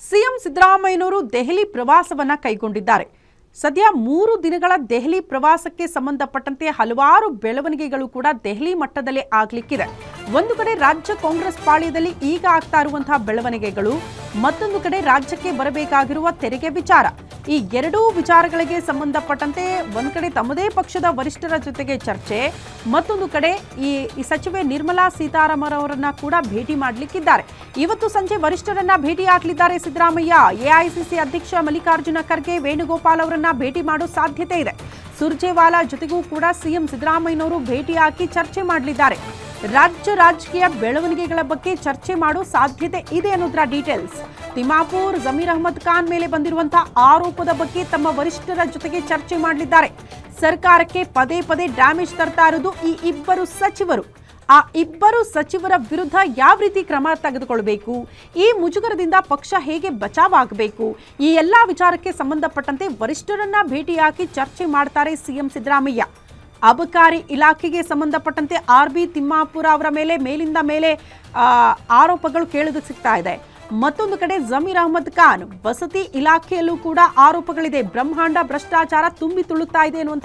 CM ಸಿದ್ದರಾಮಯ್ಯನವರು ದೆಹಲಿ ಪ್ರವಾಸವನ್ನ ಕೈಗೊಂಡಿದ್ದಾರೆ. ಸದ್ಯ 3 ದಿನಗಳ ದೆಹಲಿ ಪ್ರವಾಸಕ್ಕೆ ಸಂಬಂಧಪಟ್ಟಂತೆ ಹಲವಾರು ಬೆಳವಣಿಗೆಗಳು ಕೂಡ ದೆಹಲಿ ಮಟ್ಟದಲ್ಲಿ ಆಗಲಿಕ್ಕಿದೆ. ಒಂದು ಕಡೆ ರಾಜ್ಯ ಕಾಂಗ್ರೆಸ್ ಪಾಳ್ಯದಲ್ಲಿ ಈಗ ಆಗ್ತಾ ಇರುವಂತಹ ಬೆಳವಣಿಗೆಗಳು, ಮತ್ತೊಂದು ಕಡೆ ರಾಜ್ಯಕ್ಕೆ ಬರಬೇಕಾಗಿರುವ ತೆರಿಗೆ ವಿಚಾರ. ಈ ಎರಡೂ ವಿಚಾರಗಳಿಗೆ ಸಂಬಂಧಪಟ್ಟಂತೆ ಒಂದು ಕಡೆ ತಮ್ಮದೇ ಪಕ್ಷದ ವರಿಷ್ಠರ ಜೊತೆಗೆ ಚರ್ಚೆ, ಮತ್ತೊಂದು ಕಡೆ ಈ ಸಚಿವೆ ನಿರ್ಮಲಾ ಸೀತಾರಾಮನ್ ಅವರನ್ನ ಕೂಡ ಭೇಟಿ ಮಾಡಲಿಕ್ಕಿದ್ದಾರೆ. ಇವತ್ತು ಸಂಜೆ ವರಿಷ್ಠರನ್ನ ಭೇಟಿ ಆಗಲಿದ್ದಾರೆ ಸಿದ್ದರಾಮಯ್ಯ. ಎಐಸಿಸಿ ಅಧ್ಯಕ್ಷ ಮಲ್ಲಿಕಾರ್ಜುನ ಖರ್ಗೆ ವೇಣುಗೋಪಾಲ್ ಅವರನ್ನ ಭೇಟಿ ಮಾಡೋ ಸಾಧ್ಯತೆ ಇದೆ. ಸುರ್ಜೇವಾಲಾ ಜೊತೆಗೂ ಕೂಡ ಸಿಎಂ ಸಿದ್ದರಾಮಯ್ಯನವರು ಭೇಟಿಯಾಗಿ ಚರ್ಚೆ ಮಾಡಲಿದ್ದಾರೆ. ರಾಜ್ಯ ರಾಜಕೀಯ ಬೆಳವಣಿಗೆಗಳ ಬಗ್ಗೆ ಚರ್ಚೆ ಮಾಡೋ ಸಾಧ್ಯತೆ ಇದೆ ಅನ್ನೋದರ ಡೀಟೇಲ್ಸ್. ತಿಮ್ಮಾಪುರ್ ಜಮೀರ್ ಅಹ್ಮದ್ ಖಾನ್ ಮೇಲೆ ಬಂದಿರುವಂತಹ ಆರೋಪದ ಬಗ್ಗೆ ತಮ್ಮ ವರಿಷ್ಠರ ಜೊತೆಗೆ ಚರ್ಚೆ ಮಾಡಲಿದ್ದಾರೆ. ಸರ್ಕಾರಕ್ಕೆ ಪದೇ ಪದೇ ಡ್ಯಾಮೇಜ್ ತರ್ತಾ ಇರೋದು ಈ ಇಬ್ಬರು ಸಚಿವರು. ಆ ಇಬ್ಬರು ಸಚಿವರ ವಿರುದ್ಧ ಯಾವ ರೀತಿ ಕ್ರಮ ತೆಗೆದುಕೊಳ್ಳಬೇಕು, ಈ ಮುಜುಗರದಿಂದ ಪಕ್ಷ ಹೇಗೆ ಬಚಾವಾಗಬೇಕು, ಈ ಎಲ್ಲಾ ವಿಚಾರಕ್ಕೆ ಸಂಬಂಧಪಟ್ಟಂತೆ ವರಿಷ್ಠರನ್ನ ಭೇಟಿಯಾಗಿ ಚರ್ಚೆ ಮಾಡ್ತಾರೆ ಸಿಎಂ ಸಿದ್ದರಾಮಯ್ಯ. ಅಬಕಾರಿ ಇಲಾಖೆಗೆ ಸಂಬಂಧಪಟ್ಟಂತೆ ಆರ್ಬಿ ತಿಮ್ಮಾಪುರ ಅವರ ಮೇಲಿಂದ ಮೇಲೆ ಆರೋಪಗಳು ಕೇಳೋದಕ್ಕೆ ಸಿಗ್ತಾ ಇದೆ. ಮತ್ತೊಂದು ಕಡೆ ಜಮೀರ್ ಅಹ್ಮದ್ ಖಾನ್ ವಸತಿ ಇಲಾಖೆಯಲ್ಲೂ ಕೂಡ ಆರೋಪಗಳಿದೆ. ಬ್ರಹ್ಮಾಂಡ ಭ್ರಷ್ಟಾಚಾರ ತುಂಬಿ ತುಳುತ್ತಾ ಇದೆ ಎನ್ನುವಂಥ